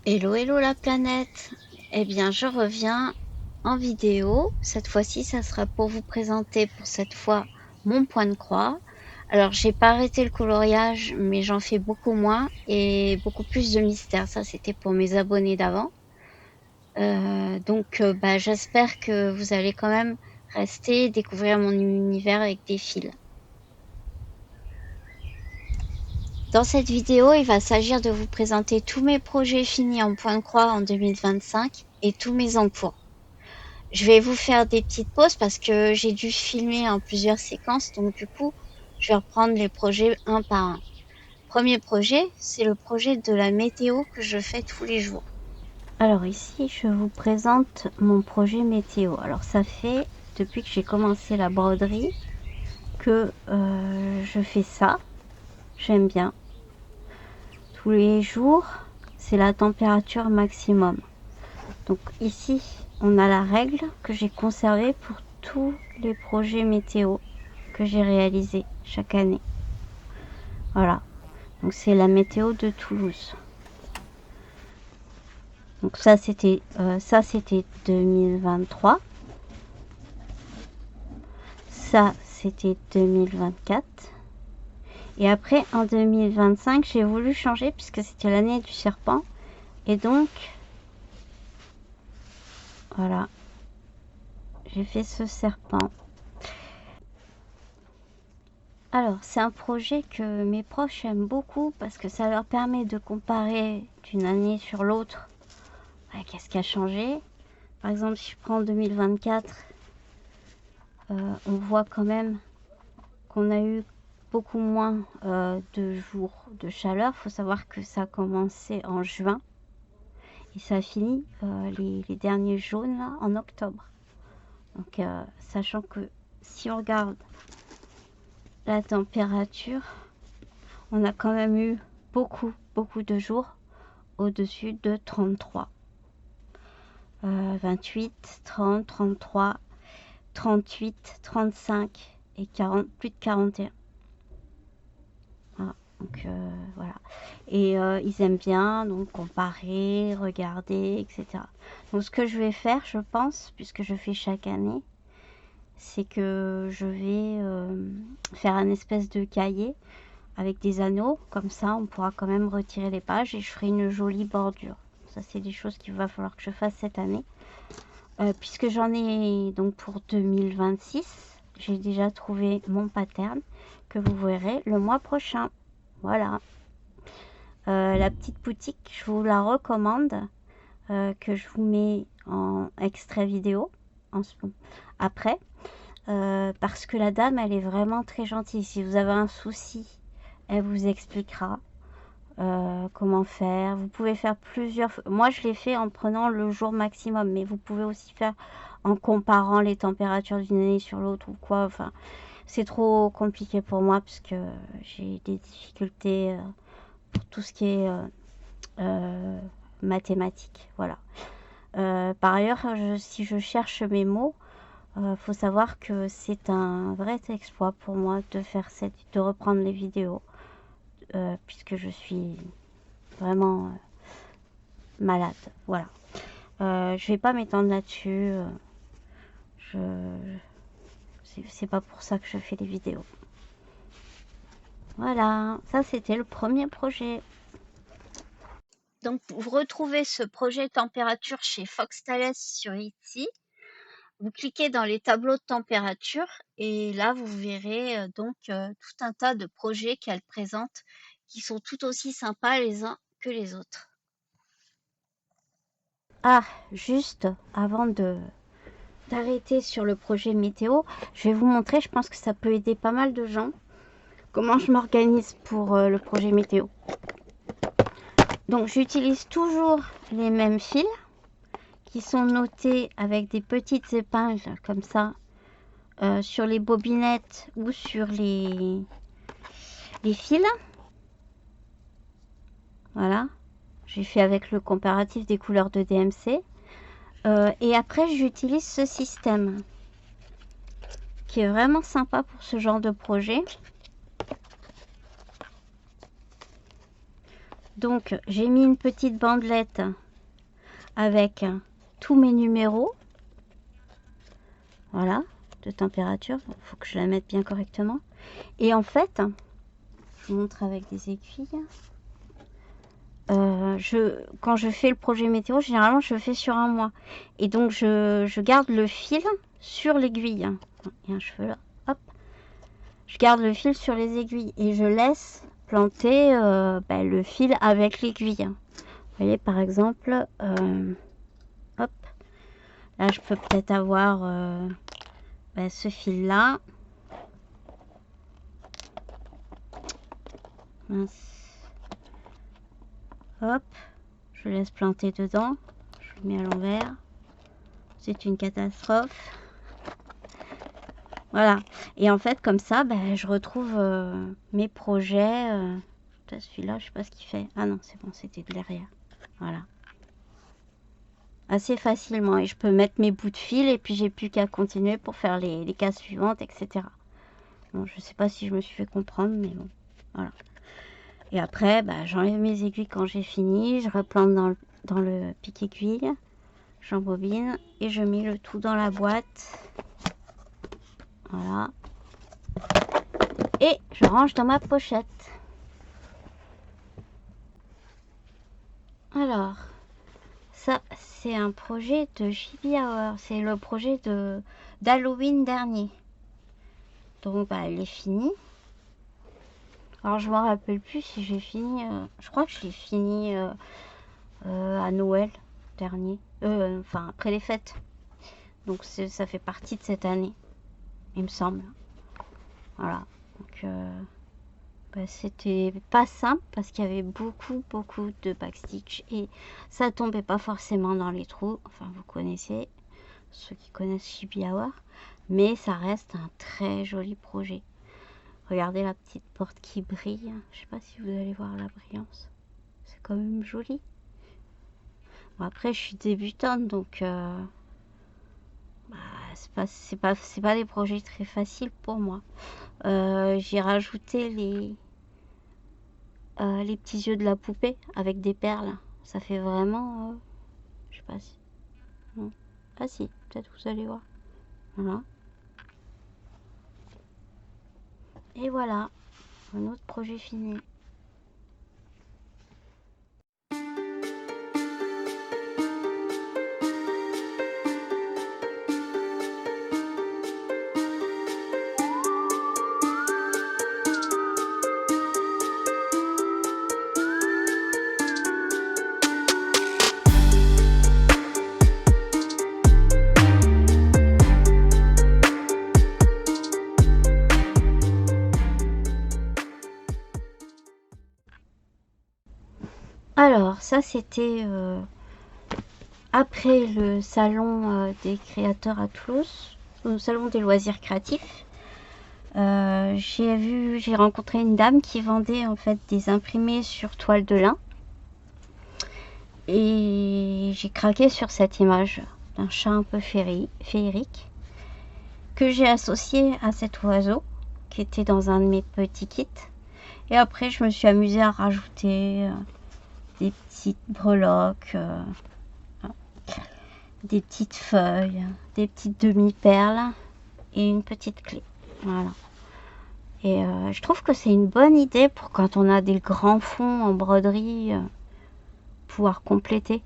Hello, hello la planète! Eh bien, je reviens en vidéo. Cette fois-ci, ça sera pour vous présenter pour cette fois mon point de croix. Alors, j'ai pas arrêté le coloriage, mais j'en fais beaucoup moins et beaucoup plus de mystère. Ça, c'était pour mes abonnés d'avant. Bah, j'espère que vous allez quand même rester, découvrir mon univers avec des fils. Dans cette vidéo, il va s'agir de vous présenter tous mes projets finis en point de croix en 2025 et tous mes en cours. Je vais vous faire des petites pauses parce que j'ai dû filmer en plusieurs séquences, donc du coup, je vais reprendre les projets un par un. Premier projet, c'est le projet de la météo que je fais tous les jours. Alors ici, je vous présente mon projet météo. Alors ça fait depuis que j'ai commencé la broderie que je fais ça. J'aime bien. Tous les jours, c'est la température maximum. Donc ici, on a la règle que j'ai conservée pour tous les projets météo que j'ai réalisés chaque année. Voilà. Donc c'est la météo de Toulouse. Donc ça c'était 2023. Ça c'était 2024. Et après en 2025, j'ai voulu changer puisque c'était l'année du serpent. Et donc voilà, j'ai fait ce serpent. Alors, c'est un projet que mes proches aiment beaucoup parce que ça leur permet de comparer d'une année sur l'autre qu'est-ce qui a changé. Par exemple, si je prends 2024, on voit quand même qu'on a eu beaucoup moins de jours de chaleur. Il faut savoir que ça a commencé en juin et ça a fini les derniers jaunes là, en octobre. Donc, sachant que si on regarde la température, on a quand même eu beaucoup de jours au-dessus de 33. 28, 30, 33, 38, 35 et 40, plus de 41. Voilà. Donc voilà. Et ils aiment bien donc comparer, regarder, etc. Donc ce que je vais faire, je pense, puisque je fais chaque année, c'est que je vais faire un espèce de cahier avec des anneaux, comme ça on pourra quand même retirer les pages et je ferai une jolie bordure. Ça c'est des choses qu'il va falloir que je fasse cette année. Puisque j'en ai donc pour 2026, j'ai déjà trouvé mon pattern que vous verrez le mois prochain. Voilà. La petite boutique, je vous la recommande, que je vous mets en extrait vidéo après. Parce que la dame, elle est vraiment très gentille. Si vous avez un souci, elle vous expliquera comment faire. Vous pouvez faire plusieurs. Moi, je l'ai fait en prenant le jour maximum, mais vous pouvez aussi faire en comparant les températures d'une année sur l'autre ou quoi. Enfin, c'est trop compliqué pour moi parce que j'ai des difficultés pour tout ce qui est mathématiques. Voilà. Par ailleurs, si je cherche mes mots, faut savoir que c'est un vrai exploit pour moi de faire de reprendre les vidéos, puisque je suis vraiment malade. Voilà. Je vais pas m'étendre là-dessus. Je c'est pas pour ça que je fais les vidéos. Voilà, ça c'était le premier projet. Donc vous retrouvez ce projet température chez Fox Thales sur Etsy. Vous cliquez dans les tableaux de température et là vous verrez tout un tas de projets qu'elle présente qui sont tout aussi sympas les uns que les autres. Ah, juste avant d'arrêter sur le projet météo, je vais vous montrer, je pense que ça peut aider pas mal de gens, comment je m'organise pour le projet météo. Donc j'utilise toujours les mêmes fils qui sont notés avec des petites épingles comme ça sur les bobinettes ou sur les fils. Voilà, j'ai fait avec le comparatif des couleurs de DMC. Et après j'utilise ce système qui est vraiment sympa pour ce genre de projet. Donc j'ai mis une petite bandelette avec tous mes numéros. Voilà, de température. Il faut que je la mette bien correctement. Et en fait, je vous montre avec des aiguilles. Quand je fais le projet météo, généralement je le fais sur un mois. Et donc je garde le fil sur l'aiguille. Il y a un cheveu là. Hop. Je garde le fil sur les aiguilles et je laisse planter le fil avec l'aiguille. Vous voyez par exemple, hop. Là je peux peut-être avoir ce fil là. Mince. Hop, je laisse planter dedans. Je le mets à l'envers. C'est une catastrophe. Voilà. Et en fait, comme ça, je retrouve mes projets. Celui-là, je sais pas ce qu'il fait. Ah non, c'est bon, c'était de derrière. Voilà. Assez facilement. Et je peux mettre mes bouts de fil et puis j'ai plus qu'à continuer pour faire les cases suivantes, etc. Bon, je sais pas si je me suis fait comprendre, mais bon. Voilà. Et après, j'enlève mes aiguilles quand j'ai fini. Je replante dans le pic-aiguille. J'embobine et je mets le tout dans la boîte. Voilà. Et je range dans ma pochette. Alors, ça, c'est un projet de JB Hour. C'est le projet d'Halloween dernier. Donc, elle est finie. Alors, je me rappelle plus si j'ai fini. Je crois que je l'ai fini à Noël dernier. Enfin, après les fêtes. Donc, ça fait partie de cette année, il me semble. Voilà. Donc, c'était pas simple parce qu'il y avait beaucoup de backstitch et ça tombait pas forcément dans les trous. Enfin, vous connaissez, ceux qui connaissent Chibi Hour, mais ça reste un très joli projet. Regardez la petite porte qui brille. Je sais pas si vous allez voir la brillance. C'est quand même joli. Bon, après, je suis débutante, donc c'est pas des projets très faciles pour moi. J'ai rajouté les petits yeux de la poupée avec des perles. Ça fait vraiment... je sais pas si... Non. Ah si, peut-être vous allez voir. Voilà. Et voilà, un autre projet fini. Alors, ça c'était après le salon des créateurs à Toulouse, le salon des loisirs créatifs. J'ai rencontré une dame qui vendait en fait des imprimés sur toile de lin. Et j'ai craqué sur cette image d'un chat un peu féerique que j'ai associé à cet oiseau qui était dans un de mes petits kits. Et après, je me suis amusée à rajouter des petites breloques, des petites feuilles, des petites demi-perles et une petite clé. Voilà. Et je trouve que c'est une bonne idée pour quand on a des grands fonds en broderie, pouvoir compléter.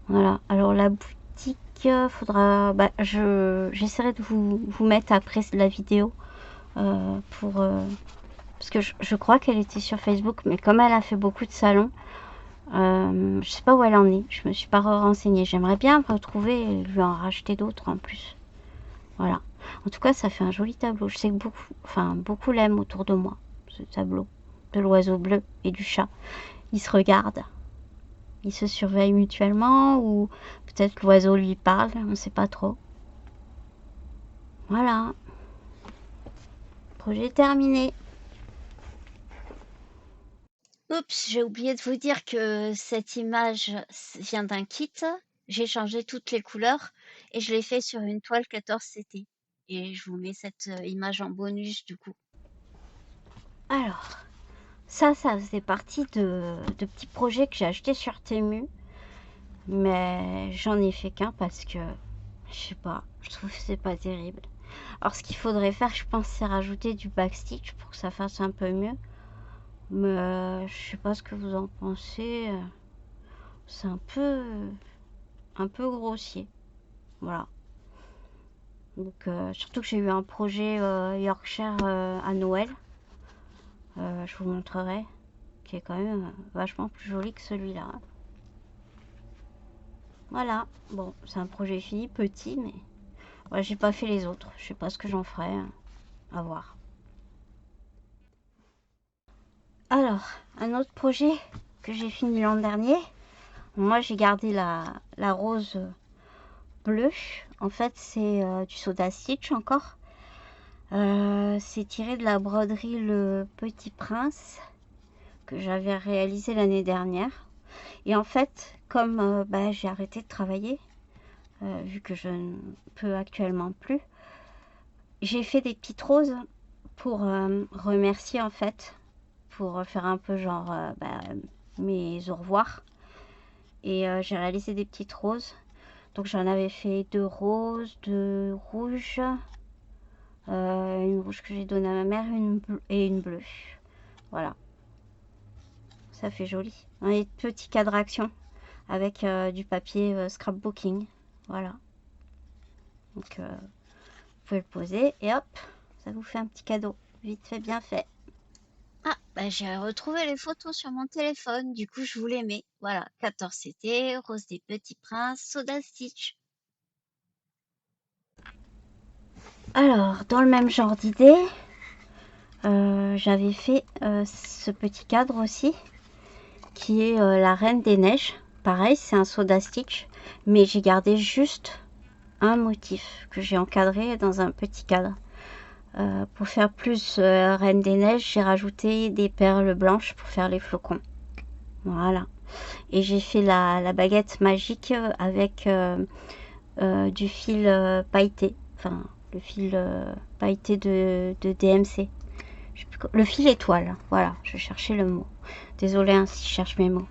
Voilà. Alors la boutique, faudra... j'essaierai de vous mettre après la vidéo pour... parce que je crois qu'elle était sur Facebook, mais comme elle a fait beaucoup de salons, je sais pas où elle en est. Je me suis pas renseignée. J'aimerais bien retrouver et lui en racheter d'autres en plus. Voilà. En tout cas, ça fait un joli tableau. Je sais que beaucoup l'aiment autour de moi, ce tableau de l'oiseau bleu et du chat. Ils se regardent. Ils se surveillent mutuellement ou peut-être l'oiseau lui parle, on ne sait pas trop. Voilà. Projet terminé. Oups, j'ai oublié de vous dire que cette image vient d'un kit. J'ai changé toutes les couleurs et je l'ai fait sur une toile 14 CT. Et je vous mets cette image en bonus du coup. Alors, Ça faisait partie de petits projets que j'ai achetés sur Temu. Mais j'en ai fait qu'un parce que, je sais pas, je trouve que c'est pas terrible. Alors ce qu'il faudrait faire, je pense, c'est rajouter du backstitch pour que ça fasse un peu mieux. Mais je sais pas ce que vous en pensez. C'est un peu grossier. Voilà. Donc surtout que j'ai eu un projet Yorkshire à Noël. Je vous montrerai. Qui est quand même vachement plus joli que celui-là. Voilà. Bon, c'est un projet fini, petit, mais ouais, j'ai pas fait les autres. Je sais pas ce que j'en ferai. À voir. Alors, un autre projet que j'ai fini l'an dernier. Moi, j'ai gardé la rose bleue. En fait, c'est du soda stitch encore. C'est tiré de la broderie Le Petit Prince que j'avais réalisé l'année dernière. Et en fait, comme j'ai arrêté de travailler, vu que je ne peux actuellement plus, j'ai fait des petites roses pour remercier en fait, pour faire un peu genre mes au revoir. Et j'ai réalisé des petites roses. Donc j'en avais fait 2 roses, 2 rouges, une rouge que j'ai donnée à ma mère et une bleue. Voilà, ça fait joli. Un petit cadre action avec du papier scrapbooking. Voilà. Donc vous pouvez le poser et hop, ça vous fait un petit cadeau. Vite fait, bien fait. Ah, bah, j'ai retrouvé les photos sur mon téléphone, du coup je vous les mets. Voilà, 14 CT, Rose des Petits Princes, Soda Stitch. Alors, dans le même genre d'idée, j'avais fait ce petit cadre aussi, qui est la Reine des Neiges. Pareil, c'est un soda stitch, mais j'ai gardé juste un motif que j'ai encadré dans un petit cadre. Pour faire plus Reine des Neiges, j'ai rajouté des perles blanches pour faire les flocons. Voilà. Et j'ai fait la baguette magique avec du fil pailleté. Enfin, le fil pailleté de DMC. Le fil étoile. Voilà, je cherchais le mot. Désolée hein, si je cherche mes mots.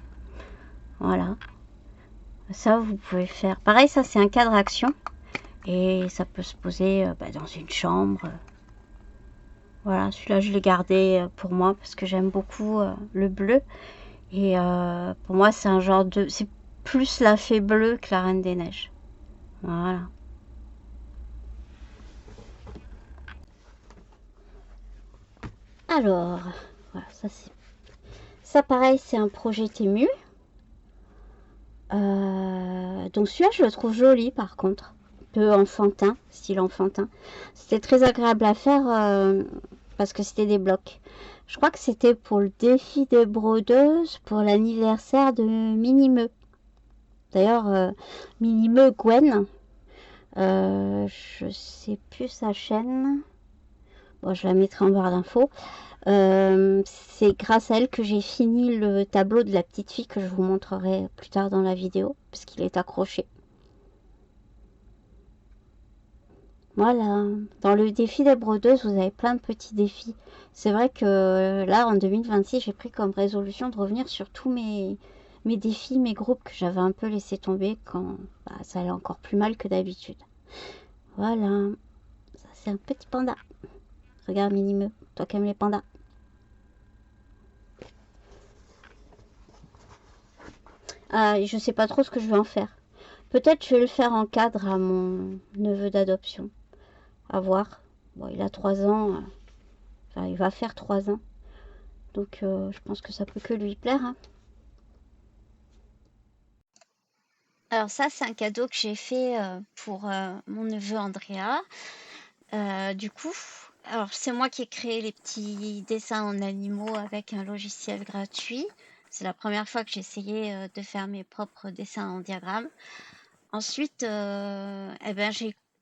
Voilà. Ça, vous pouvez faire. Pareil, ça, c'est un cadre action. Et ça peut se poser dans une chambre. Voilà, celui-là, je l'ai gardé pour moi parce que j'aime beaucoup le bleu. Et pour moi, c'est un genre de... C'est plus la fée bleue que la Reine des Neiges. Voilà. Alors, voilà, ça c'est... Ça, pareil, c'est un projet Temu. Donc celui-là, je le trouve joli par contre. Un peu enfantin, style enfantin. C'était très agréable à faire parce que c'était des blocs. Je crois que c'était pour le défi des brodeuses pour l'anniversaire de Minimeux. D'ailleurs, Minimeux Gwen, je sais plus sa chaîne. Bon, je la mettrai en barre d'infos. C'est grâce à elle que j'ai fini le tableau de la petite fille que je vous montrerai plus tard dans la vidéo, parce qu'il est accroché. Voilà, dans le défi des brodeuses, vous avez plein de petits défis. C'est vrai que là, en 2026, j'ai pris comme résolution de revenir sur tous mes défis, mes groupes que j'avais un peu laissé tomber quand ça allait encore plus mal que d'habitude. Voilà, ça c'est un petit panda. Regarde Minimeux, toi qui aimes les pandas. Ah, je sais pas trop ce que je vais en faire. Peut-être je vais le faire en cadre à mon neveu d'adoption. À voir. Bon, il a 3 ans. Enfin, il va faire 3 ans. Donc, je pense que ça peut que lui plaire. Hein. Alors ça, c'est un cadeau que j'ai fait pour mon neveu Andrea. Du coup, alors c'est moi qui ai créé les petits dessins en animaux avec un logiciel gratuit. C'est la première fois que j'ai essayé de faire mes propres dessins en diagramme. Ensuite,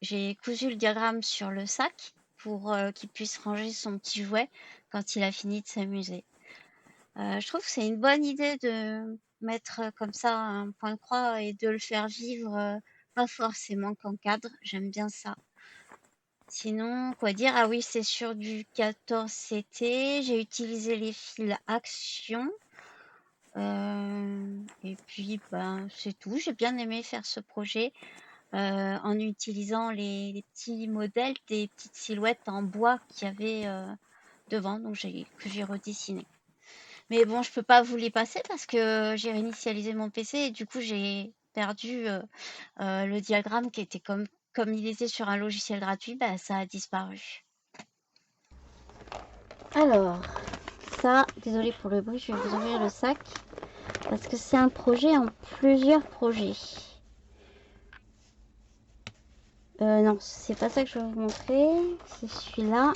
j'ai cousu le diagramme sur le sac pour qu'il puisse ranger son petit jouet quand il a fini de s'amuser. Je trouve que c'est une bonne idée de mettre comme ça un point de croix et de le faire vivre, pas forcément qu'en cadre. J'aime bien ça. Sinon, quoi dire? Ah oui, c'est sur du 14 CT. J'ai utilisé les fils Action. Et puis, ben, c'est tout. J'ai bien aimé faire ce projet en utilisant les petits modèles des petites silhouettes en bois qu'il y avait devant, donc que j'ai redessiné. Mais bon, je peux pas vous les passer parce que j'ai réinitialisé mon PC et du coup, j'ai perdu le diagramme qui était comme il était sur un logiciel gratuit, bah, ça a disparu. Alors, ça, désolé pour le bruit, je vais vous ouvrir le sac. Parce que c'est un projet en plusieurs projets. Non, c'est pas ça que je vais vous montrer. C'est celui-là.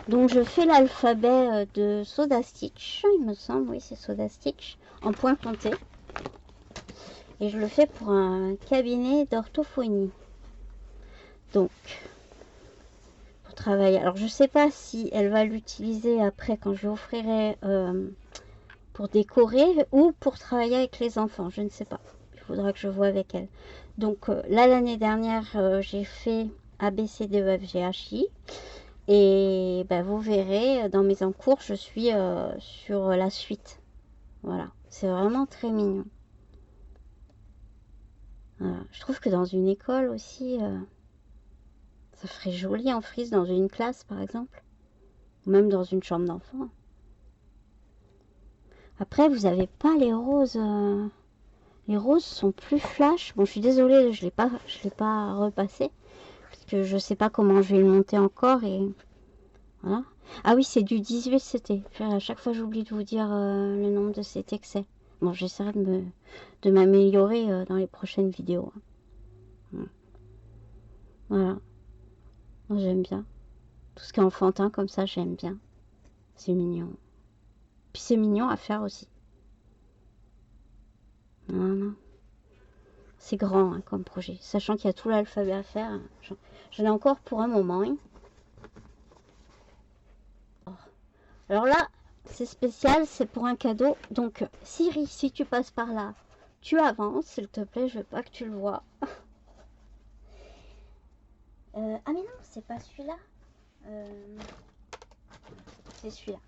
Donc je fais l'alphabet de Soda Stitch, il me semble, oui c'est Soda Stitch, en point pointé. Et je le fais pour un cabinet d'orthophonie. Donc, pour travailler. Alors je sais pas si elle va l'utiliser après quand je l'offrirai pour décorer ou pour travailler avec les enfants, je ne sais pas. Il faudra que je vois avec elle. Donc là l'année dernière j'ai fait ABCDEFGHI. Et ben, vous verrez, dans mes encours, je suis sur la suite. Voilà, c'est vraiment très mignon. Voilà. Je trouve que dans une école aussi, ça ferait joli en frise dans une classe, par exemple. Ou même dans une chambre d'enfant. Après, vous n'avez pas les roses. Les roses sont plus flash. Bon, je suis désolée, je l'ai pas repassé. Parce que je sais pas comment je vais le monter encore. Et voilà. Ah oui, c'est du 18 CT. À chaque fois, j'oublie de vous dire le nombre de CT que c'est. Bon, j'essaierai de m'améliorer dans les prochaines vidéos. Voilà. Moi, j'aime bien. Tout ce qui est enfantin comme ça, j'aime bien. C'est mignon. Puis c'est mignon à faire aussi. Voilà. C'est grand hein, comme projet. Sachant qu'il y a tout l'alphabet à faire. J'en ai encore pour un moment. Hein. Alors là, c'est spécial, c'est pour un cadeau. Donc, Siri, si tu passes par là, tu avances, s'il te plaît, je veux pas que tu le vois. Ah mais non, c'est pas celui-là. C'est celui-là.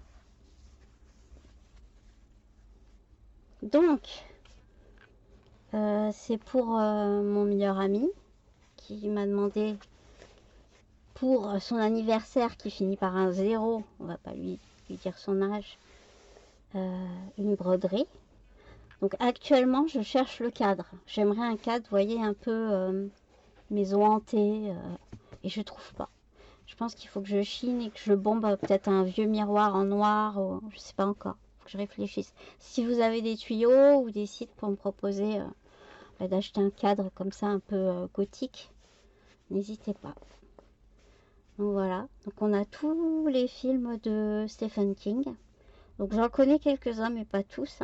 Donc, c'est pour mon meilleur ami qui m'a demandé pour son anniversaire qui finit par un 0, on va pas lui dire son âge, une broderie. Donc actuellement, je cherche le cadre. J'aimerais un cadre, vous voyez, un peu maison hantée, et je trouve pas. Je pense qu'il faut que je chine et que je bombe peut-être un vieux miroir en noir, ou, je sais pas encore. Faut que je réfléchisse. Si vous avez des tuyaux ou des sites pour me proposer d'acheter un cadre comme ça un peu gothique, n'hésitez pas. Donc voilà, donc on a tous les films de Stephen King. Donc j'en connais quelques-uns mais pas tous.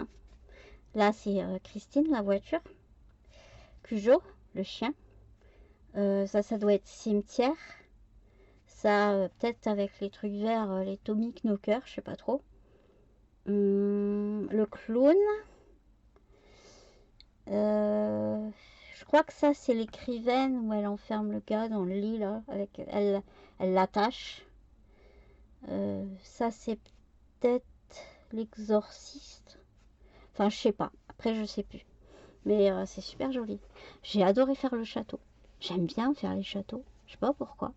Là c'est Christine la voiture, Cujo le chien. Ça doit être Cimetière. Ça peut-être avec les trucs verts, les Tommy Knocker, je sais pas trop. Le clown. Je crois que ça c'est l'écrivaine où elle enferme le gars dans le lit là, avec elle l'attache. Ça c'est peut-être l'exorciste. Enfin je sais pas. Après je sais plus. Mais c'est super joli. J'ai adoré faire le château. J'aime bien faire les châteaux. Je sais pas pourquoi.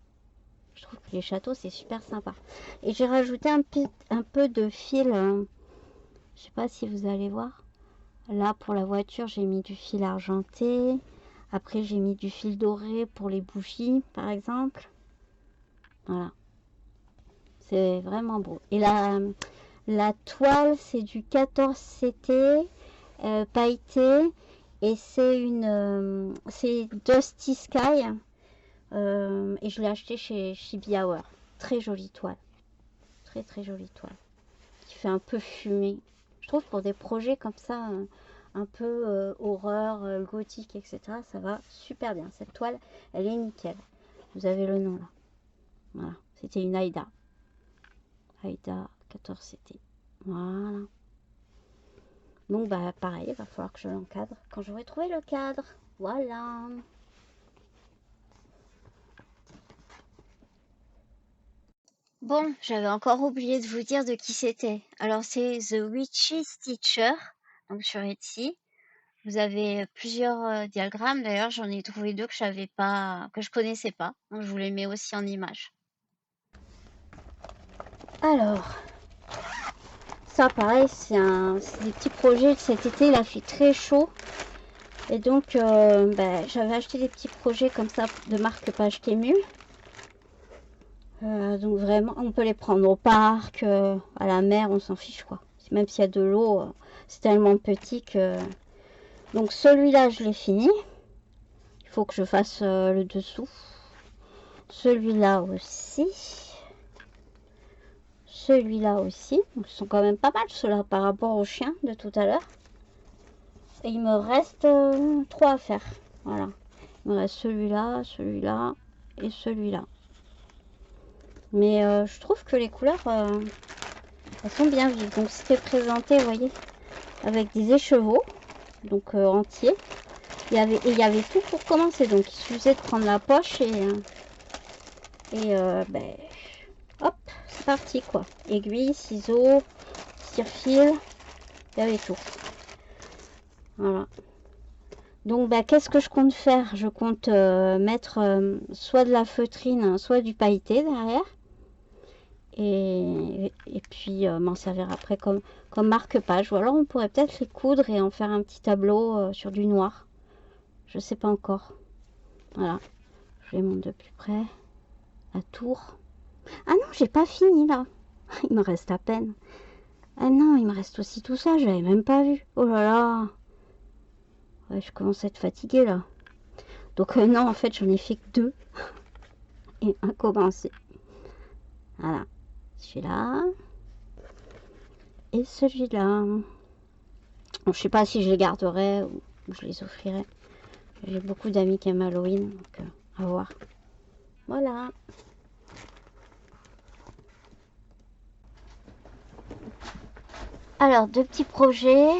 Je trouve que les châteaux c'est super sympa. Et j'ai rajouté un peu de fil. Je sais pas si vous allez voir. Là pour la voiture j'ai mis du fil argenté. Après j'ai mis du fil doré pour les bougies par exemple. Voilà. C'est vraiment beau. Et la toile c'est du 14 CT pailleté. Et c'est Dusty Sky. Et je l'ai acheté chez Chibi Hour. Très jolie toile. Très très jolie toile. Qui fait un peu fumée. Je trouve pour des projets comme ça, un peu horreur, gothique, etc. Ça va super bien. Cette toile, elle est nickel. Vous avez le nom là. Voilà. C'était une Aïda. Aïda 14 CT. Voilà. Donc bah pareil, il va falloir que je l'encadre quand j'aurai trouvé le cadre. Voilà. Bon, j'avais encore oublié de vous dire de qui c'était. Alors c'est The Witch's Teacher, donc sur Etsy. Vous avez plusieurs diagrammes. D'ailleurs, j'en ai trouvé deux que je connaissais pas. Donc je vous les mets aussi en image. Alors, ça pareil, c'est des petits projets. Cet été, il a fait très chaud. Et donc, j'avais acheté des petits projets comme ça de marque Page Temu. Donc vraiment, on peut les prendre au parc, à la mer, on s'en fiche quoi. Même s'il y a de l'eau, c'est tellement petit que... Donc celui-là, je l'ai fini. Il faut que je fasse le dessous. Celui-là aussi. Celui-là aussi. Donc, ils sont quand même pas mal ceux-là par rapport au chien de tout à l'heure. Et il me reste 3 à faire. Voilà. Il me reste celui-là, celui-là et celui-là. Mais je trouve que les couleurs, elles sont bien vives. Donc c'était présenté, vous voyez, avec des écheveaux, donc entiers. Il y avait tout pour commencer. Donc il suffisait de prendre la poche et hop, c'est parti quoi. Aiguille, ciseaux, tire-fil, il y avait tout. Voilà. Donc qu'est-ce que je compte faire? Je compte mettre soit de la feutrine, soit du pailleté derrière. Et puis m'en servir après comme marque-page. Ou alors on pourrait peut-être les coudre et en faire un petit tableau sur du noir. Je sais pas encore. Voilà. Je les montre de plus près. La tour. Ah non, j'ai pas fini là. Il me reste à peine. Ah non, il me reste aussi tout ça. Je l'avais même pas vu. Oh là là. Ouais, je commence à être fatiguée là. Donc non, en fait, j'en ai fait que 2. Et un commencé. Voilà. Celui-là. Et celui-là. Bon, je sais pas si je les garderai ou je les offrirai. J'ai beaucoup d'amis qui aiment Halloween, donc à voir. Voilà. Alors, 2 petits projets.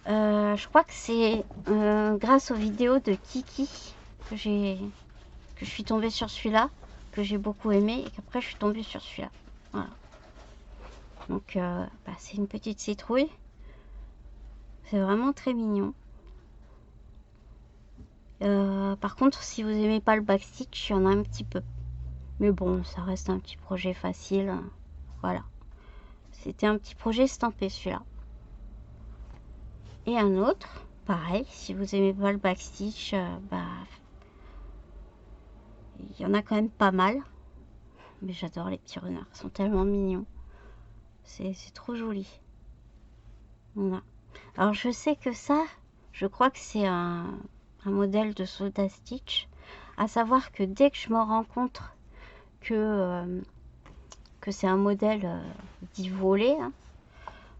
Je crois que c'est grâce aux vidéos de Kiki que je suis tombée sur celui-là, que j'ai beaucoup aimé et qu'après je suis tombée sur celui-là. Voilà. Donc, c'est une petite citrouille. C'est vraiment très mignon. Par contre, si vous aimez pas le backstitch, il y en a un petit peu. Mais bon, ça reste un petit projet facile. Voilà. C'était un petit projet estampé celui-là. Et un autre, pareil, si vous aimez pas le backstitch, il y en a quand même pas mal. Mais j'adore les petits renards, ils sont tellement mignons. C'est trop joli. Voilà. Alors je sais que ça, je crois que c'est un modèle de Soldat Stitch. À savoir que dès que je me rends compte que c'est un modèle dit volé, hein,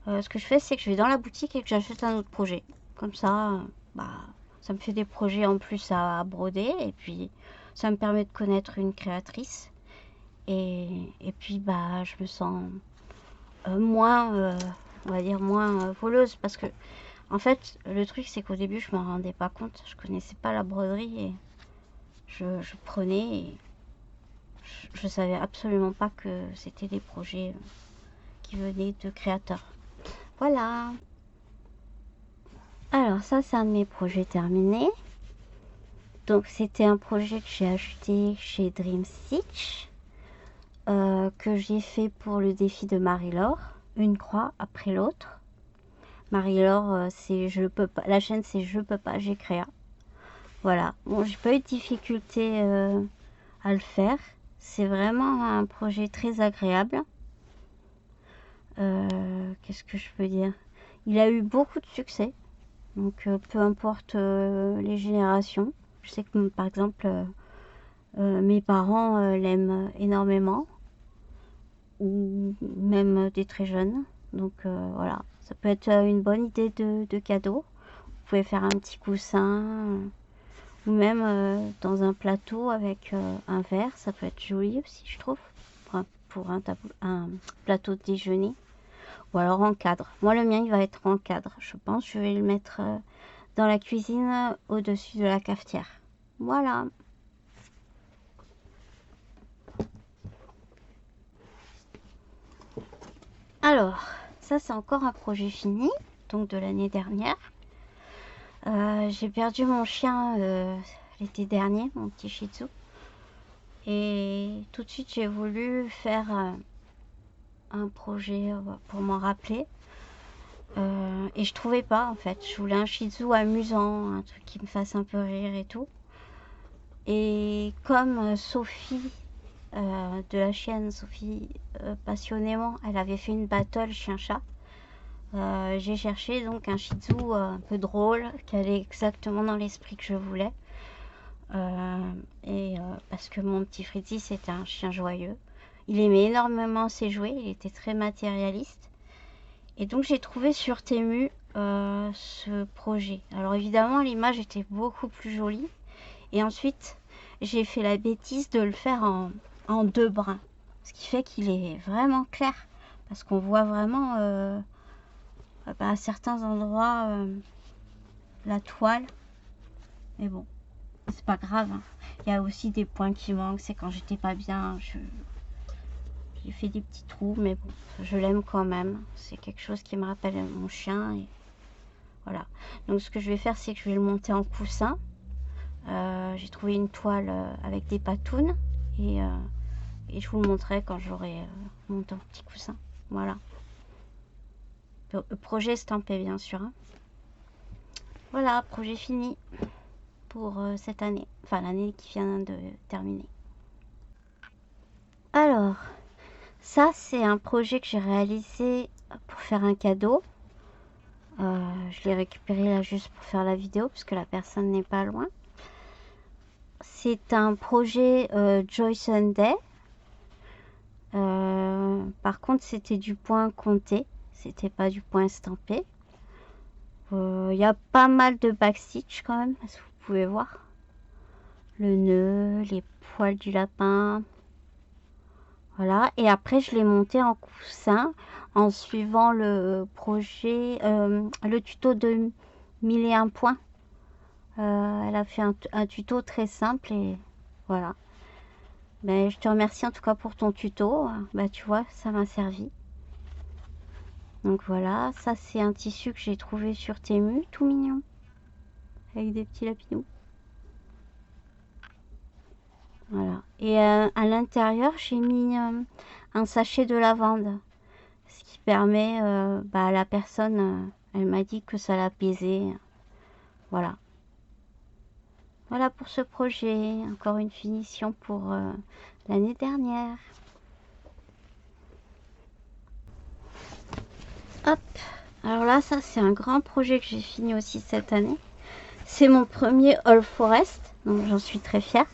ce que je fais, c'est que je vais dans la boutique et que j'achète un autre projet. Comme ça, ça me fait des projets en plus à broder. Et puis, ça me permet de connaître une créatrice. Et puis, je me sens moins, on va dire, moins voleuse. Parce que, en fait, le truc, c'est qu'au début, je m'en rendais pas compte. Je connaissais pas la broderie. Et je prenais et je savais absolument pas que c'était des projets qui venaient de créateurs. Voilà. Alors ça, c'est un de mes projets terminés. Donc c'était un projet que j'ai acheté chez Dream Stitch, que j'ai fait pour le défi de Marie-Laure, une croix après l'autre. Marie-Laure, c'est je peux pas, la chaîne c'est je peux pas, j'ai créé. Voilà. Bon, j'ai pas eu de difficulté à le faire. C'est vraiment un projet très agréable. Qu'est-ce que je peux dire? Il a eu beaucoup de succès. Donc peu importe les générations. Je sais que par exemple mes parents l'aiment énormément. Ou même des très jeunes. Donc voilà, ça peut être une bonne idée de cadeau. Vous pouvez faire un petit coussin ou même dans un plateau avec un verre. Ça peut être joli aussi, je trouve, pour un plateau de déjeuner. Ou alors en cadre. Moi, le mien, il va être en cadre. Je pense que je vais le mettre dans la cuisine au-dessus de la cafetière. Voilà. Alors, ça c'est encore un projet fini, donc de l'année dernière. J'ai perdu mon chien l'été dernier, mon petit Shih Tzu. Et tout de suite j'ai voulu faire un projet pour m'en rappeler. Et je trouvais pas en fait. Je voulais un Shih Tzu amusant, un truc qui me fasse un peu rire et tout. Et comme Sophie, de la chienne Sophie passionnément, elle avait fait une battle chien-chat. J'ai cherché donc un Shih Tzu un peu drôle, qui allait exactement dans l'esprit que je voulais. Parce que mon petit Fritzy c'était un chien joyeux. Il aimait énormément ses jouets, il était très matérialiste. Et donc j'ai trouvé sur Temu ce projet. Alors évidemment l'image était beaucoup plus jolie. Et ensuite j'ai fait la bêtise de le faire en deux brins. Ce qui fait qu'il est vraiment clair. Parce qu'on voit vraiment à certains endroits la toile. Mais bon, c'est pas grave. Hein. Il y a aussi des points qui manquent. C'est quand j'étais pas bien. J'ai fait des petits trous, mais bon, je l'aime quand même. C'est quelque chose qui me rappelle mon chien. Et voilà. Donc ce que je vais faire, c'est que je vais le monter en coussin. J'ai trouvé une toile avec des patounes. Et je vous le montrerai quand j'aurai monté en petit coussin. Voilà. Le projet estampé, bien sûr. Hein. Voilà, projet fini pour cette année. Enfin, l'année qui vient de terminer. Alors... ça, c'est un projet que j'ai réalisé pour faire un cadeau. Je l'ai récupéré là juste pour faire la vidéo parce que la personne n'est pas loin. C'est un projet Joy Sunday. Par contre, c'était du point compté. C'était pas du point estampé. Il y a pas mal de backstitch quand même, as vous pouvez voir. Le nœud, les poils du lapin. Voilà, et après je l'ai monté en coussin en suivant le projet, le tuto de 1001 points. Elle a fait un tuto très simple et voilà. Ben, je te remercie en tout cas pour ton tuto. Bah, tu vois, ça m'a servi. Donc voilà, ça c'est un tissu que j'ai trouvé sur Temu, tout mignon. Avec des petits lapinous. Voilà. Et à l'intérieur, j'ai mis un sachet de lavande. Ce qui permet à la personne, elle m'a dit que ça l'apaisait. Voilà. Voilà pour ce projet. Encore une finition pour l'année dernière. Hop. Alors là, ça c'est un grand projet que j'ai fini aussi cette année. C'est mon premier All Forest. Donc j'en suis très fière.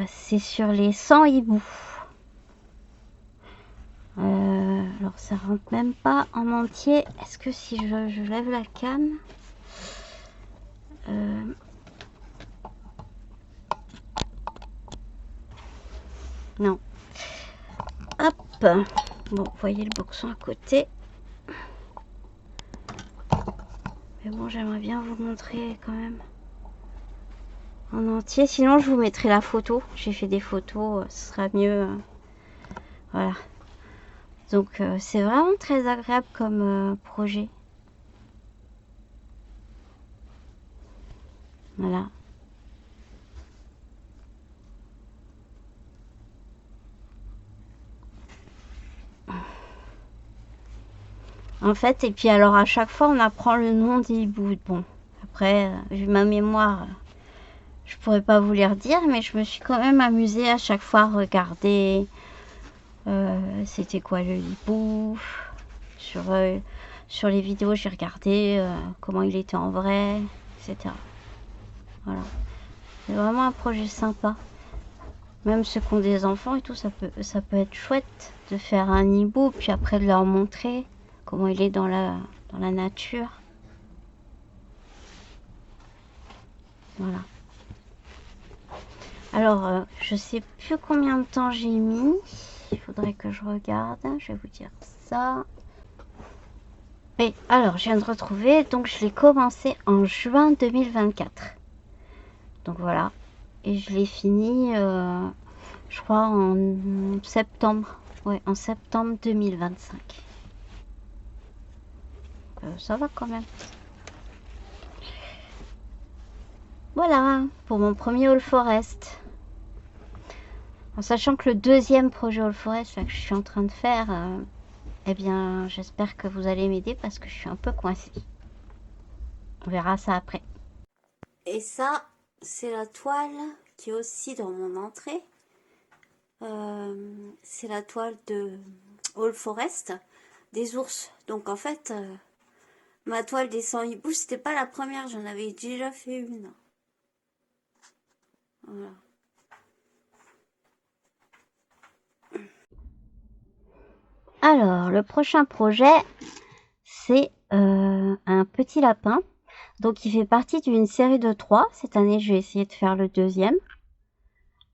C'est sur les 100 hiboux. Alors ça rentre même pas en entier. Est-ce que si je lève la canne, non. Hop. Bon, vous voyez le boxon à côté. Mais bon, j'aimerais bien vous montrer quand même en entier. Sinon, je vous mettrai la photo. J'ai fait des photos, ce sera mieux. Voilà. Donc, c'est vraiment très agréable comme projet. Voilà. En fait, et puis alors à chaque fois, on apprend le nom des hiboux. Bon, après, vu ma mémoire, je pourrais pas vous les redire, mais je me suis quand même amusée à chaque fois à regarder c'était quoi le hibou. Sur les vidéos, j'ai regardé comment il était en vrai, etc. Voilà. C'est vraiment un projet sympa. Même ceux qui ont des enfants et tout, ça peut être chouette de faire un hibou, puis après de leur montrer comment il est dans la nature. Voilà. Alors, je sais plus combien de temps j'ai mis. Il faudrait que je regarde. Je vais vous dire ça. Et alors, je viens de retrouver. Donc, je l'ai commencé en juin 2024. Donc, voilà. Et je l'ai fini, je crois, en septembre Ouais, en septembre 2025. Ça va quand même. Voilà, pour mon premier All Forest. En sachant que le deuxième projet All Forest là, que je suis en train de faire, eh bien, j'espère que vous allez m'aider parce que je suis un peu coincée. On verra ça après. Et ça, c'est la toile qui est aussi dans mon entrée. C'est la toile de All Forest des ours. Donc en fait, ma toile des 100 hiboux, c'était pas la première, j'en avais déjà fait une. Voilà. Alors, le prochain projet, c'est un petit lapin. Donc, il fait partie d'une série de 3. Cette année, je vais essayer de faire le deuxième.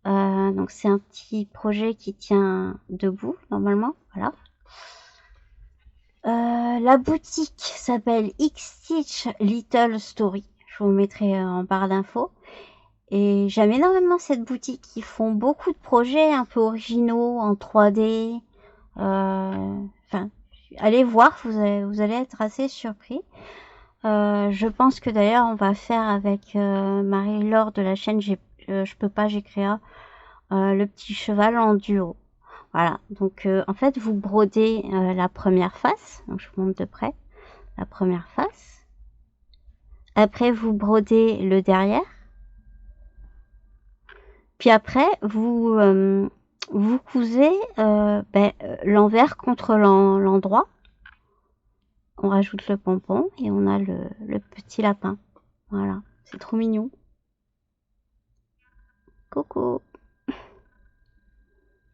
Donc, c'est un petit projet qui tient debout, normalement. Voilà. La boutique s'appelle X-Stitch Little Story. Je vous mettrai en barre d'infos. Et j'aime énormément cette boutique. Ils font beaucoup de projets un peu originaux en 3D. Enfin, allez voir, vous allez être assez surpris. Je pense que d'ailleurs on va faire avec Marie-Laure de la chaîne Je peux pas, j'ai créé le petit cheval en duo. Voilà, donc en fait vous brodez la première face, donc je vous montre de près la première face. Après vous brodez le derrière. Puis après vous vous cousez l'envers contre l'endroit. On rajoute le pompon et on a le petit lapin. Voilà, c'est trop mignon. Coucou.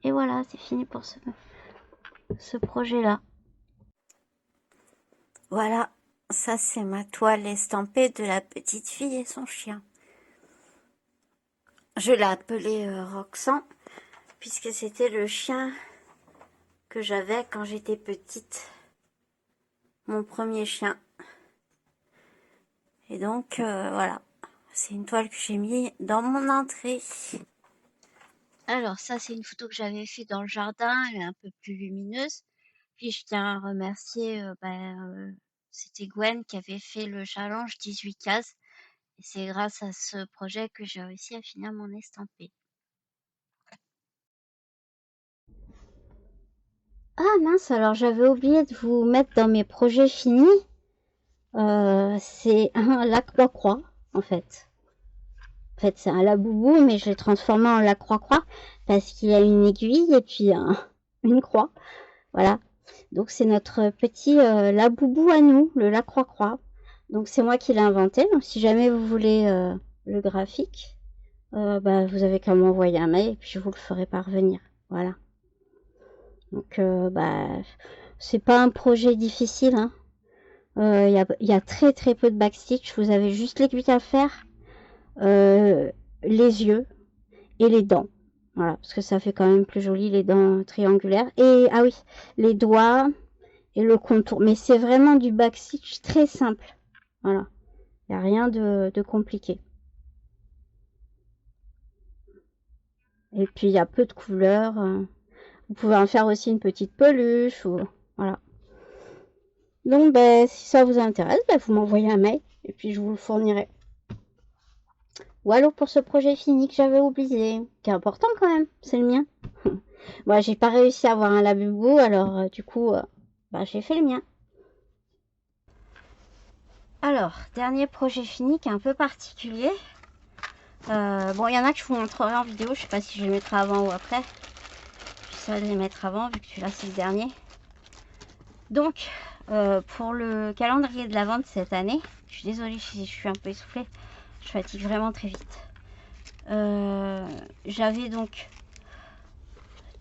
Et voilà, c'est fini pour ce projet-là. Voilà, ça c'est ma toile estampée de la petite fille et son chien. Je l'ai appelé Roxan, puisque c'était le chien que j'avais quand j'étais petite. Mon premier chien. Et donc, voilà. C'est une toile que j'ai mis dans mon entrée. Alors ça, c'est une photo que j'avais fait dans le jardin, elle est un peu plus lumineuse. Puis je tiens à remercier, c'était Gwen qui avait fait le challenge 18 cases. Et c'est grâce à ce projet que j'ai réussi à finir mon estampé. Ah mince, alors j'avais oublié de vous mettre dans mes projets finis. C'est un Lacroix-Croix, en fait. En fait, c'est un Laboubou, mais je l'ai transformé en Lacroix-Croix parce qu'il y a une aiguille et puis une croix. Voilà. Donc c'est notre petit Laboubou à nous, le Lacroix-Croix. Donc c'est moi qui l'ai inventé. Donc si jamais vous voulez le graphique, vous avez qu'à m'envoyer un mail et puis je vous le ferai parvenir. Voilà. Donc c'est pas un projet difficile, hein. Y a très très peu de backstitch. Vous avez juste l'aiguille à faire, les yeux et les dents. Voilà, parce que ça fait quand même plus joli les dents triangulaires. Et ah oui, les doigts et le contour. Mais c'est vraiment du backstitch très simple. Voilà, il n'y a rien de compliqué. Et puis il y a peu de couleurs. Vous pouvez en faire aussi une petite peluche ou voilà. Donc si ça vous intéresse, vous m'envoyez un mail et puis je vous le fournirai. Voilà pour ce projet fini que j'avais oublié, qui est important quand même, c'est le mien. Moi, j'ai pas réussi à avoir un Labubu, alors du coup, j'ai fait le mien. Alors, dernier projet fini qui est un peu particulier. Bon, il y en a que je vous montrerai en vidéo, je sais pas si je les mettrai avant ou après. J'essaierai de les mettre avant, vu que celui-là c'est le dernier. Donc, pour le calendrier de la vente cette année, je suis désolée si je suis un peu essoufflée, je fatigue vraiment très vite. J'avais donc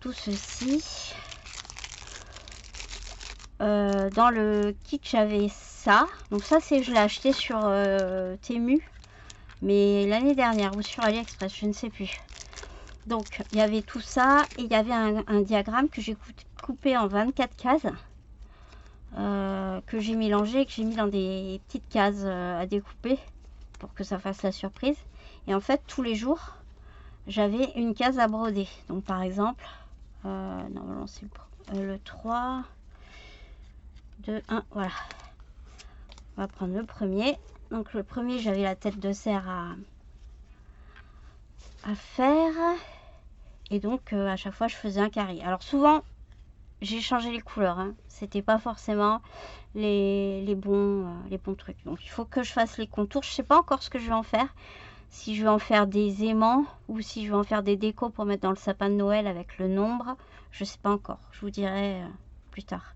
tout ceci. Dans le kit j'avais ça. Donc ça je l'ai acheté sur Temu. Mais l'année dernière ou sur AliExpress, je ne sais plus. Donc il y avait tout ça. Et il y avait un diagramme que j'ai coupé en 24 cases. Que j'ai mélangé et que j'ai mis dans des petites cases à découper. Pour que ça fasse la surprise. Et en fait tous les jours j'avais une case à broder. Donc par exemple Normalement c'est le 3, 2, 1, voilà. On va prendre le premier. Donc le premier, j'avais la tête de cerf à faire. Et donc à chaque fois, je faisais un carré. Alors souvent, j'ai changé les couleurs. Hein. C'était pas forcément les bons trucs. Donc il faut que je fasse les contours. Je sais pas encore ce que je vais en faire. Si je vais en faire des aimants ou si je vais en faire des décos pour mettre dans le sapin de Noël avec le nombre. Je sais pas encore. Je vous dirai plus tard.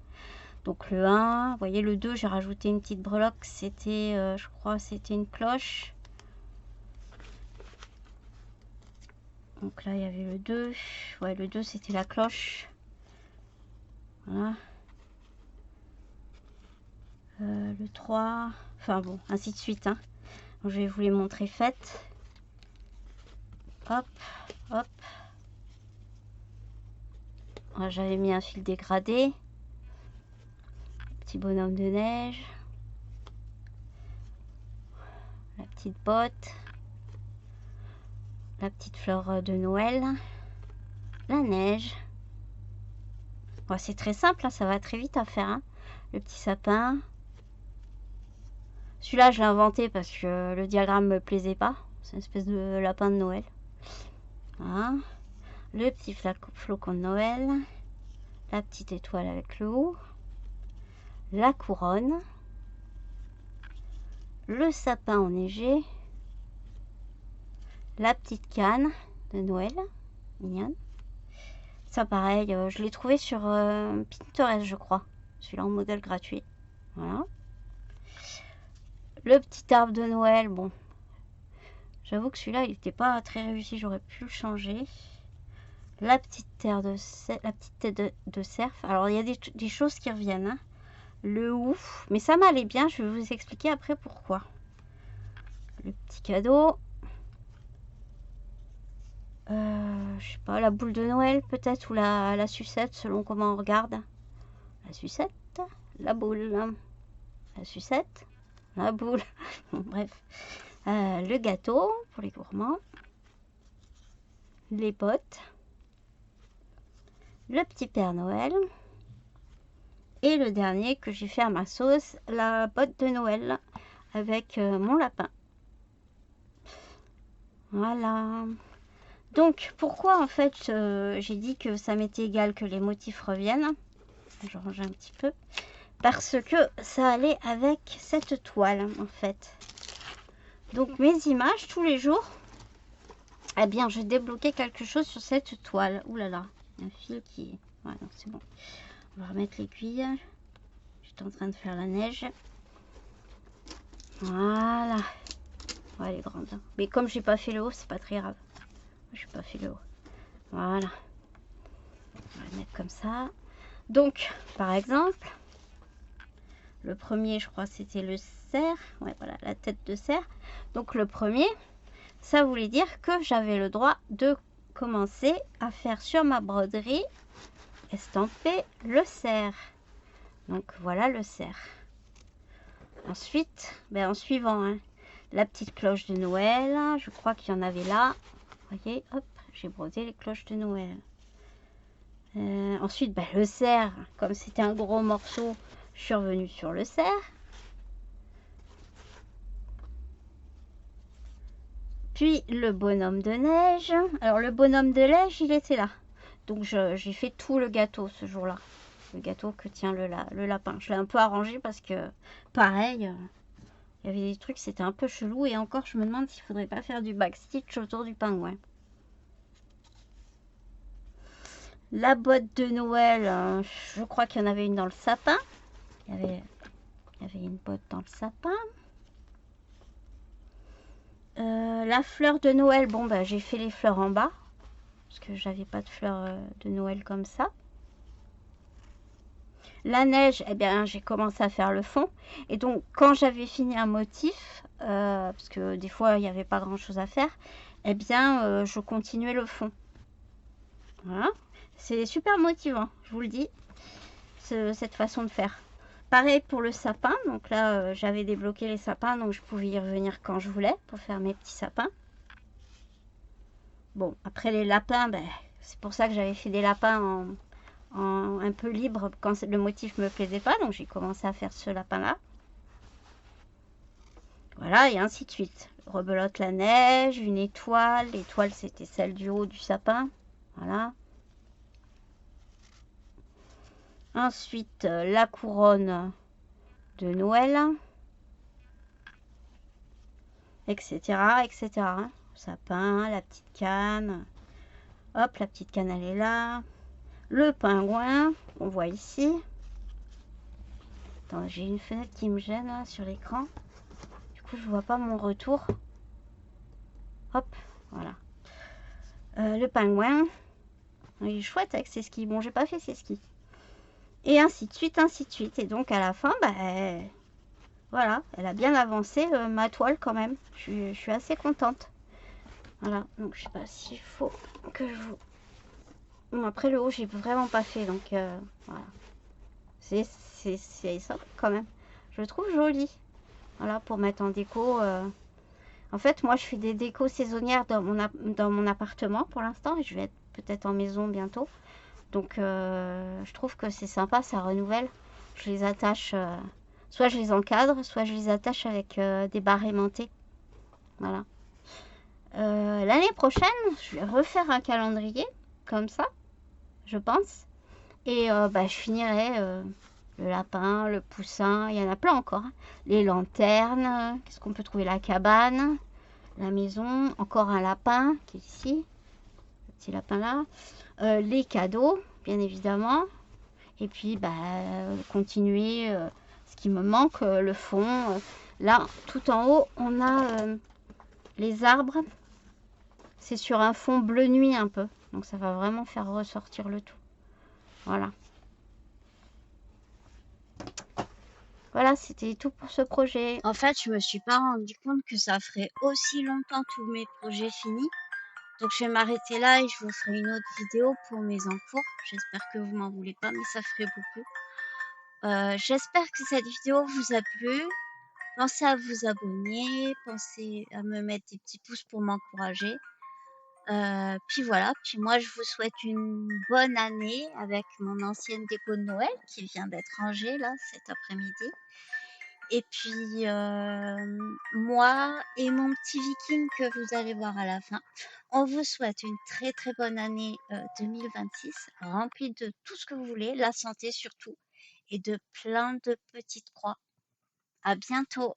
Donc le 1, vous voyez le 2, j'ai rajouté une petite breloque. C'était, je crois, c'était une cloche. Donc là, il y avait le 2. Ouais, le 2, c'était la cloche. Voilà. Le 3. Enfin bon, ainsi de suite. Hein. Donc, je vais vous les montrer faites. Hop, hop. J'avais mis un fil dégradé. Petit bonhomme de neige. La petite botte. La petite fleur de Noël. La neige. Bon, c'est très simple, hein, ça va très vite à faire. Hein. Le petit sapin. Celui-là, je l'ai inventé parce que le diagramme me plaisait pas. C'est une espèce de lapin de Noël. Voilà. Le petit flocon de Noël. La petite étoile avec le haut. La couronne. Le sapin enneigé. La petite canne de Noël. Mignonne. Ça, pareil, je l'ai trouvé sur Pinterest, je crois. Celui-là en modèle gratuit. Voilà. Le petit arbre de Noël, bon. J'avoue que celui-là, il n'était pas très réussi. J'aurais pu le changer. La petite tête de cerf. Alors, il y a des choses qui reviennent. Hein. Le ouf. Mais ça m'allait bien. Je vais vous expliquer après pourquoi. Le petit cadeau. Je sais pas, la boule de Noël peut-être. Ou la sucette, selon comment on regarde. La sucette. La boule. La sucette. La boule. Bon, bref. Le gâteau pour les gourmands. Les bottes. Le petit Père Noël. Et le dernier que j'ai fait à ma sauce, la botte de Noël avec mon lapin. Voilà. Donc, pourquoi en fait j'ai dit que ça m'était égal que les motifs reviennent. Je range un petit peu. Parce que ça allait avec cette toile en fait. Donc, mes images tous les jours, eh bien, je débloquais quelque chose sur cette toile. Ouh là là, il y a un fil qui... Ouais, non, c'est bon. On va remettre l'aiguille. J'étais en train de faire la neige. Voilà. Ouais, elle est grande. Hein. Mais comme j'ai pas fait le haut, c'est pas très grave. Je n'ai pas fait le haut. Voilà. On va le mettre comme ça. Donc, par exemple, le premier, je crois, c'était le cerf. Ouais, voilà, la tête de cerf. Donc, le premier, ça voulait dire que j'avais le droit de commencer à faire sur ma broderie estamper le cerf. Donc, voilà le cerf. Ensuite, en suivant, hein, la petite cloche de Noël. Je crois qu'il y en avait là. Vous voyez, hop, j'ai brodé les cloches de Noël. Ensuite, le cerf, comme c'était un gros morceau, je suis revenue sur le cerf. Puis le bonhomme de neige. Alors le bonhomme de neige, il était là. Donc j'ai fait tout le gâteau ce jour-là. Le gâteau que tient le lapin. Je l'ai un peu arrangé parce que, pareil, il y avait des trucs, c'était un peu chelou. Et encore, je me demande s'il faudrait pas faire du backstitch autour du pingouin. La botte de Noël, je crois qu'il y en avait une dans le sapin. Il y avait une botte dans le sapin. La fleur de Noël, bon, j'ai fait les fleurs en bas. Parce que j'avais pas de fleurs de Noël comme ça. La neige, eh bien, j'ai commencé à faire le fond. Et donc, quand j'avais fini un motif, parce que des fois, il n'y avait pas grand-chose à faire, eh bien, je continuais le fond. Voilà. C'est super motivant, je vous le dis, cette façon de faire. Pareil pour le sapin. Donc là, j'avais débloqué les sapins, donc je pouvais y revenir quand je voulais pour faire mes petits sapins. Bon, après les lapins, C'est pour ça que j'avais fait des lapins un peu libre quand le motif me plaisait pas. Donc j'ai commencé à faire ce lapin-là. Voilà, et ainsi de suite. Rebelote la neige, une étoile. L'étoile, c'était celle du haut du sapin. Voilà. Ensuite, la couronne de Noël, etc., etc. Sapin, la petite canne. Hop, la petite canne, elle est là. Le pingouin, on voit ici. Attends, j'ai une fenêtre qui me gêne là, sur l'écran. Du coup, je vois pas mon retour. Hop, voilà. Le pingouin. Il est chouette avec ses skis. Bon, j'ai pas fait ses skis. Et ainsi de suite, ainsi de suite. Et donc, à la fin, bah, voilà, elle a bien avancé ma toile quand même. Je suis assez contente. Voilà, donc je sais pas s'il faut que je vous... Bon, après le haut, j'ai vraiment pas fait, donc voilà. C'est ça quand même. Je le trouve joli. Voilà, pour mettre en déco. En fait, moi, je fais des décos saisonnières dans mon appartement pour l'instant. Et je vais être peut-être en maison bientôt. Donc, je trouve que c'est sympa, ça renouvelle. Je les attache, soit je les encadre, soit je les attache avec des barres aimantées. Voilà. L'année prochaine, je vais refaire un calendrier, comme ça, je pense. Et bah, je finirai le lapin, le poussin, il y en a plein encore, hein. Les lanternes, qu'est-ce qu'on peut trouver? La cabane, la maison, encore un lapin qui est ici, le petit lapin là. Les cadeaux, bien évidemment. Et puis, bah, continuer ce qui me manque, le fond. Là, tout en haut, on a les arbres. C'est sur un fond bleu nuit un peu. Donc, ça va vraiment faire ressortir le tout. Voilà. Voilà, c'était tout pour ce projet. En fait, je me suis pas rendu compte que ça ferait aussi longtemps tous mes projets finis. Donc je vais m'arrêter là et je vous ferai une autre vidéo pour mes encours. J'espère que vous m'en voulez pas, mais ça ferait beaucoup. J'espère que cette vidéo vous a plu. Pensez à vous abonner, pensez à me mettre des petits pouces pour m'encourager. Puis voilà, puis moi je vous souhaite une bonne année avec mon ancienne déco de Noël qui vient d'être rangée là cet après-midi. Et puis moi et mon petit viking que vous allez voir à la fin, on vous souhaite une très très bonne année 2026, remplie de tout ce que vous voulez, la santé surtout, et de plein de petites croix. À bientôt!